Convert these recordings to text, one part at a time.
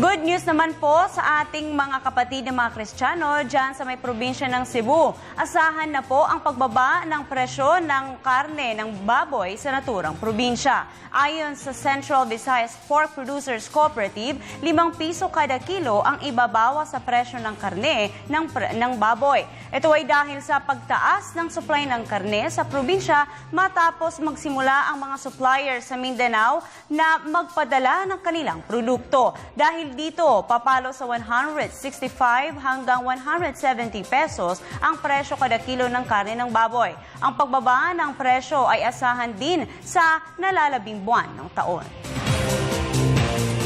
Good news naman po sa ating mga kapatid na mga Kristiyano dyan sa may probinsya ng Cebu. Asahan na po ang pagbaba ng presyo ng karne ng baboy sa naturang probinsya. Ayon sa Central Visayas Pork Producers Cooperative, 5 piso kada kilo ang ibabawa sa presyo ng karne ng baboy. Ito ay dahil sa pagtaas ng supply ng karne sa probinsya matapos magsimula ang mga suppliers sa Mindanao na magpadala ng kanilang produkto. Dahil dito, papalo sa 165 hanggang 170 pesos ang presyo kada kilo ng karne ng baboy. Ang pagbaba ng presyo ay asahan din sa nalalabing buwan ng taon.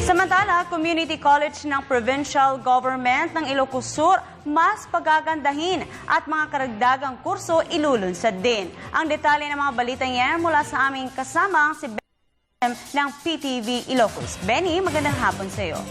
Samantala, Community College ng Provincial Government ng Ilocos Sur mas pagagandahin at mga karagdagang kurso ilulunsad din. Ang detalye ng mga balitang yan mula sa aming kasamang si Benny ng PTV Ilocos. Benny, magandang hapon sa iyo.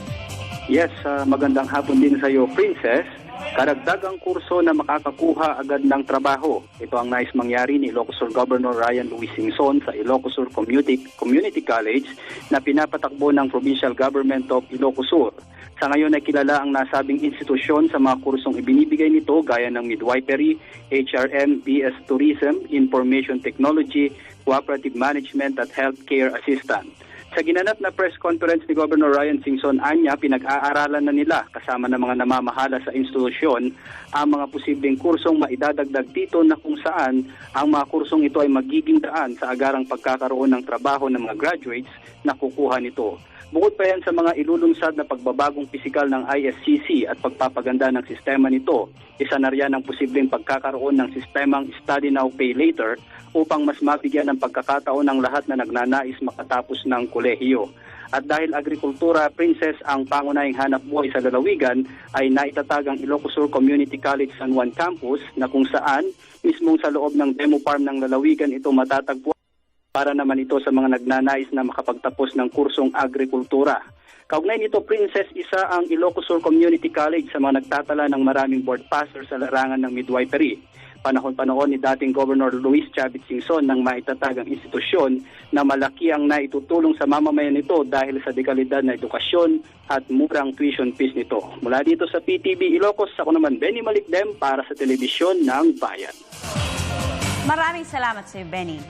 Yes, magandang hapon din sa iyo, Princess. Karagdagang kurso na makakakuha agad ng trabaho. Ito ang nais mangyari ni Ilocos Sur Governor Ryan Luis Singson sa Ilocos Sur Community College na pinapatakbo ng Provincial Government of Ilocos Sur. Sa ngayon ay kilala ang nasabing institusyon sa mga kursong ibinibigay nito gaya ng midwifery, HRM, BS Tourism, Information Technology, Cooperative Management at Healthcare Assistant. Sa ginanap na press conference ni Governor Ryan Singson, anya pinag-aaralan na nila kasama ng mga namamahala sa institusyon ang mga posibleng kursong maidadagdag dito na kung saan ang mga kursong ito ay magiging daan sa agarang pagkakaroon ng trabaho ng mga graduates na kukuha nito. Bukod pa yan sa mga ilulunsad na pagbabagong pisikal ng ISCC at pagpapaganda ng sistema nito, isa na riyan ang posibleng pagkakaroon ng sistemang Study Now, Pay Later upang mas mabigyan ng pagkakataon ng lahat na nagnanais makatapos ng kolehiyo. At dahil agrikultura, Princess, ang pangunahing hanap buhay sa lalawigan, ay naitatag ang Ilocos Sur Community College San Juan Campus na kung saan mismong sa loob ng demo farm ng lalawigan ito matatagpuan para naman ito sa mga nagnanais na makapagtapos ng kursong agrikultura. Kaugnay nito, Princess, isa ang Ilocos Sur Community College sa mga nagtatala ng maraming board passers sa larangan ng midwifery. Panahon-panahon ni dating Governor Luis Chavit Singson nang maitatag ang institusyon na malaki ang naitutulong sa mamamayan nito dahil sa dekalidad na edukasyon at murang tuition fees nito. Mula dito sa PTV Ilocos, ako naman Benny Malikdem para sa Telebisyon ng Bayan. Maraming salamat sa iyo, Benny.